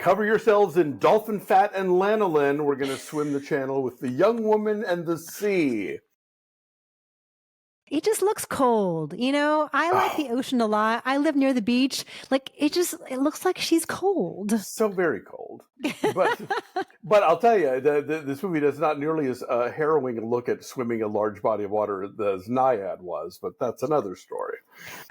Cover yourselves in dolphin fat and lanolin. We're going to swim the channel with the young woman and the sea. It just looks cold. You know, I like the ocean a lot. I live near the beach. Like, it looks like she's cold. So very cold. But I'll tell you, this movie does not nearly as harrowing a look at swimming a large body of water as Naiad was, but that's another story.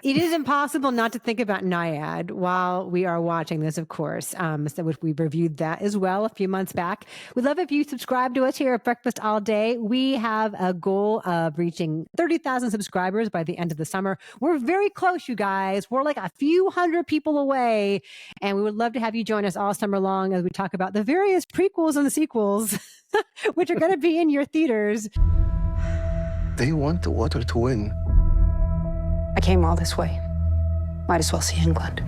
It is impossible not to think about Naiad while we are watching this, of course, which we reviewed that as well a few months back. We'd love if you subscribe to us here at Breakfast All Day. We have a goal of reaching 30,000 subscribers by the end of the summer. We're very close, you guys. We're like a few hundred people away, and we would love to have you join us all summer long as we talk about the various prequels and the sequels, which are going to be in your theaters. They want the water to win. I came all this way. Might as well see England.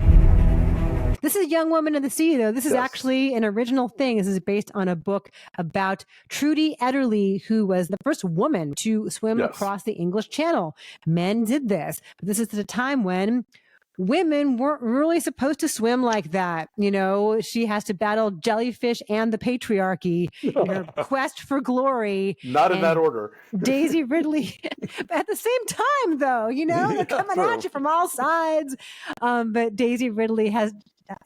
This is Young Woman in the Sea, though. This is actually an original thing. This is based on a book about Trudy Ederle, who was the first woman to swim across the English Channel. Men did this, but this is at a time when women weren't really supposed to swim like that. You know, she has to battle jellyfish and the patriarchy in her quest for glory. Not in that order. Daisy Ridley, at the same time, though, you know, they're coming at you from all sides. But Daisy Ridley has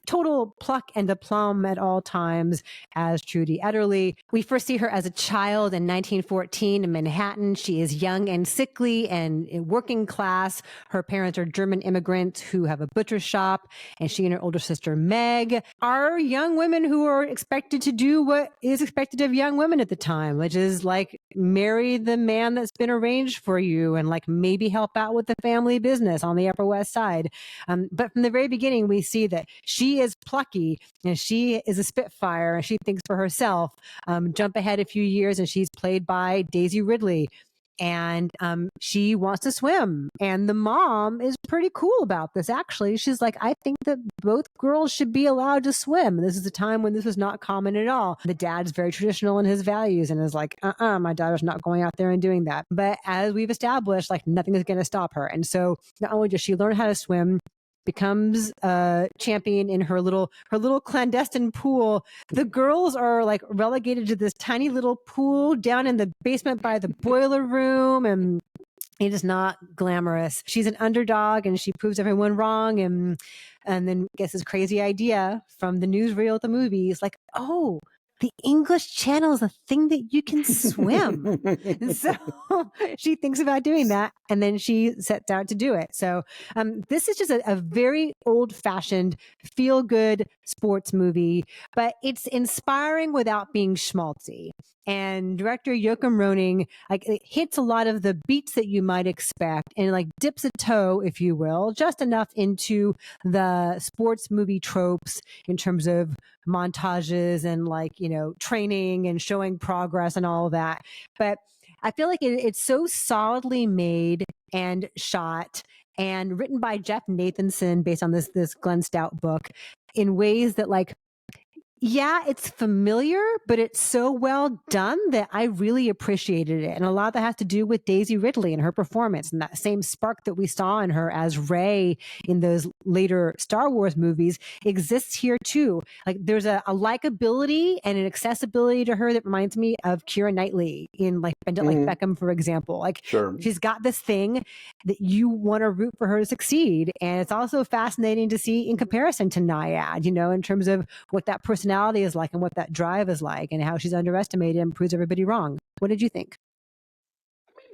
total pluck and aplomb at all times as Trudy Ederle. We first see her as a child in 1914 in Manhattan. She is young and sickly and working class. Her parents are German immigrants who have a butcher shop, and she and her older sister Meg are young women who are expected to do what is expected of young women at the time, which is like marry the man that's been arranged for you and like maybe help out with the family business on the Upper West Side. But from the very beginning, we see that she is plucky and she is a spitfire and she thinks for herself. Jump ahead a few years and she's played by Daisy Ridley. And she wants to swim. And the mom is pretty cool about this, actually. She's like, I think that both girls should be allowed to swim. This is a time when this was not common at all. The dad's very traditional in his values and is like, my daughter's not going out there and doing that. But as we've established, like nothing is going to stop her. And so not only does she learn how to swim, becomes a champion in her little clandestine pool. The girls are like relegated to this tiny little pool down in the basement by the boiler room, and it is not glamorous. She's an underdog and she proves everyone wrong, and then gets this crazy idea from the newsreel at the movies, like, oh, the English Channel is a thing that you can swim. So she thinks about doing that, and then she sets out to do it. So this is just a very old-fashioned, feel-good sports movie, but it's inspiring without being schmaltzy. And director Joachim Rønning it hits a lot of the beats that you might expect and like dips a toe, if you will, just enough into the sports movie tropes in terms of montages and training and showing progress and all of that. But I feel like it's so solidly made and shot and written by Jeff Nathanson based on this Glenn Stout book in ways that it's familiar, but it's so well done that I really appreciated it. And a lot of that has to do with Daisy Ridley and her performance and that same spark that we saw in her as Rey in those later Star Wars movies exists here too. Like there's a likability and an accessibility to her that reminds me of Keira Knightley in Bend It Like Beckham, for example. She's got this thing that you want to root for her to succeed. And it's also fascinating to see in comparison to Naiad, in terms of what that personality is like and what that drive is like and how she's underestimated and proves everybody wrong. What did you think?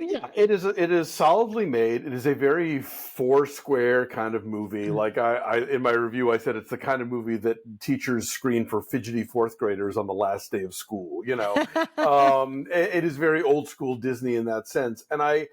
Yeah, it is solidly made. It is a very Foursquare kind of movie. Like I in my review, I said it's the kind of movie that teachers screen for fidgety fourth graders on the last day of school. It is very old school Disney in that sense. And I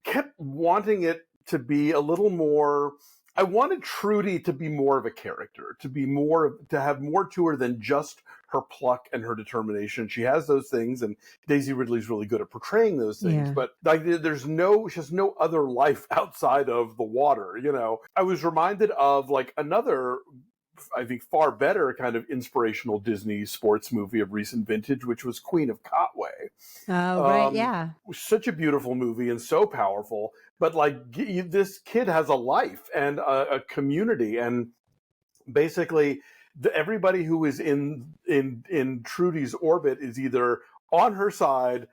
kept wanting it to be a little more. I wanted Trudy to be more of a character, to have more to her than just her pluck and her determination. She has those things, and Daisy Ridley's really good at portraying those things. Yeah. But she has no other life outside of the water. I was reminded of another, I think, far better kind of inspirational Disney sports movie of recent vintage, which was Queen of Katwe. Oh, right, yeah. Such a beautiful movie and so powerful. But this kid has a life and a community, and basically everybody who is in Trudy's orbit is either on her side,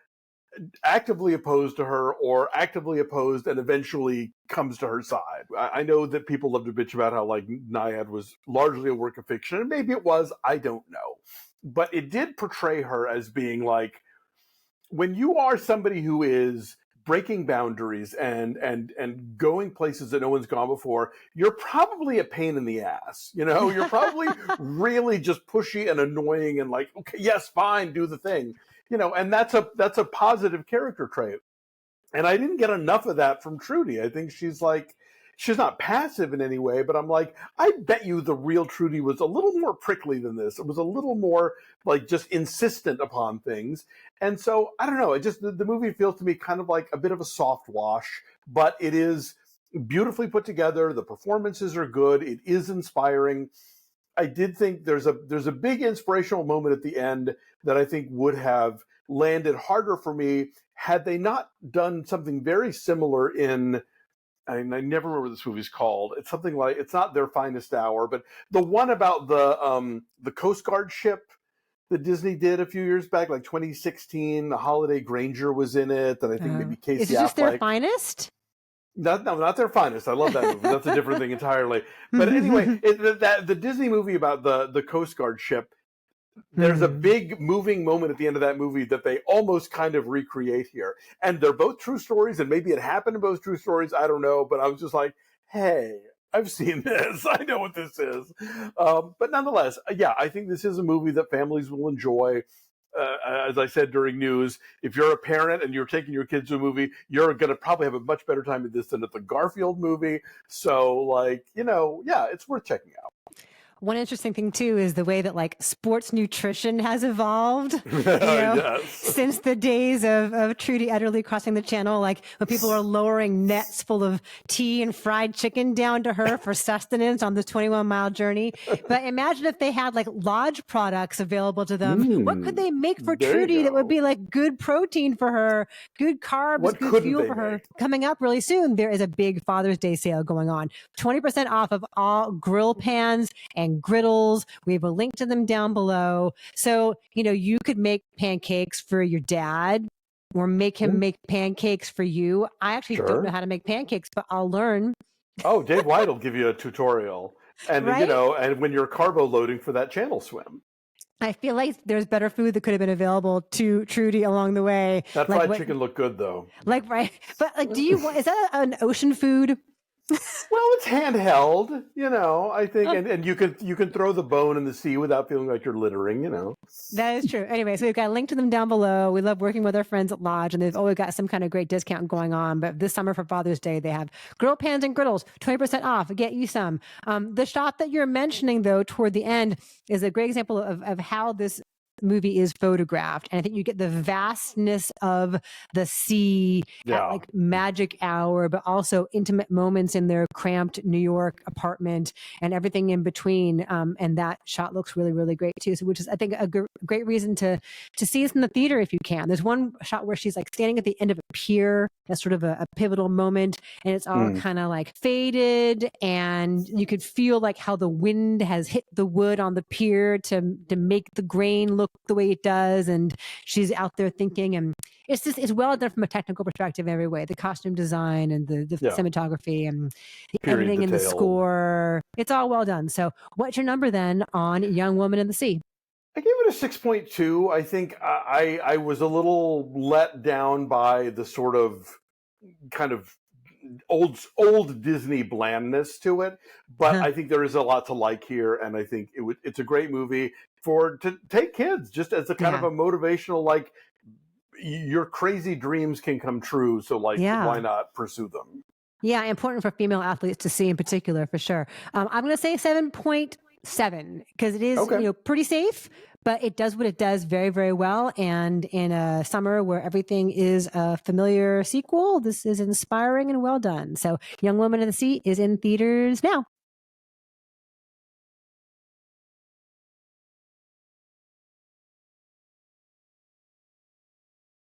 actively opposed to her, or actively opposed and eventually comes to her side. I know that people love to bitch about how like Naiad was largely a work of fiction, and maybe it was, I don't know. But it did portray her as being like, when you are somebody who is breaking boundaries and going places that no one's gone before, you're probably a pain in the ass. You know, you're probably really just pushy and annoying and like, okay, yes, fine, do the thing. You know, and that's a positive character trait. And I didn't get enough of that from Trudy. I think she's not passive in any way, but I'm like, I bet you the real Trudy was a little more prickly than this. It was a little more like just insistent upon things. And so, I don't know, it just, the movie feels to me kind of like a bit of a soft wash, but it is beautifully put together. The performances are good. It is inspiring. I did think there's a big inspirational moment at the end that I think would have landed harder for me had they not done something very similar in, I never remember what this movie's called. It's something like, it's not Their Finest Hour, but the one about the Coast Guard ship that Disney did a few years back, like 2016. The Holiday Granger was in it, and I think maybe Casey Affleck. Is it just Their Finest? No, not Their Finest. I love that movie. That's a different thing entirely. But anyway, the Disney movie about the Coast Guard ship, there's a big moving moment at the end of that movie that they almost kind of recreate here. And they're both true stories, and maybe it happened in both true stories. I don't know. But I was just like, hey, I've seen this. I know what this is. But nonetheless, yeah, I think this is a movie that families will enjoy. As I said during news, if you're a parent and you're taking your kids to a movie, you're going to probably have a much better time at this than at the Garfield movie. So, like, you know, yeah, it's worth checking out. One interesting thing too is the way that like sports nutrition has evolved, Yes. since the days of Trudy Ederle crossing the channel, like when people are lowering nets full of tea and fried chicken down to her for sustenance on this 21-mile journey. But imagine if they had like Lodge products available to them. What could they make for Trudy that would be like good protein for her, good carbs, good fuel for her? Coming up really soon, there is a big Father's Day sale going on. 20% off of all grill pans and griddles. We have a link to them down below. So, you know, you could make pancakes for your dad or make him make pancakes for you. I actually don't know how to make pancakes, but I'll learn. Oh, Dave White will give you a tutorial. And, right? you know, and when you're carbo loading for that channel swim. I feel like there's better food that could have been available to Trudy along the way. That fried chicken looked good, though. Like, right. But like, is that an ocean food? Well, it's handheld, you know, I think, and you can throw the bone in the sea without feeling like you're littering, you know. That is true. Anyway, so we've got a link to them down below. We love working with our friends at Lodge, and they've always got some kind of great discount going on. But this summer for Father's Day, they have grill pans and griddles, 20% off. Get you some. The shot that you're mentioning, though, toward the end is a great example of how this movie is photographed, and I think you get the vastness of the sea at like magic hour, but also intimate moments in their cramped New York apartment and everything in between. And that shot looks really, really great too. So, which is, I think, a great reason to see this in the theater if you can. There's one shot where she's like standing at the end of a pier. That's sort of a pivotal moment, and it's all kind of like faded, and you could feel like how the wind has hit the wood on the pier to make the grain look the way it does, and she's out there thinking, and it's well done from a technical perspective in every way. The costume design and the cinematography and the editing and the score, it's all well done. So what's your number then on Young Woman in the Sea? I gave it a 6.2. I think I was a little let down by the sort of kind of old Disney blandness to it, but I think there is a lot to like here, and I think it's a great movie to take kids just as a kind of a motivational, like, your crazy dreams can come true, so like why not pursue them? Yeah, important for female athletes to see in particular, for sure. I'm going to say 7.7 because it is pretty safe, but it does what it does very, very well. And in a summer where everything is a familiar sequel, this is inspiring and well done. So Young Woman in the Sea is in theaters now.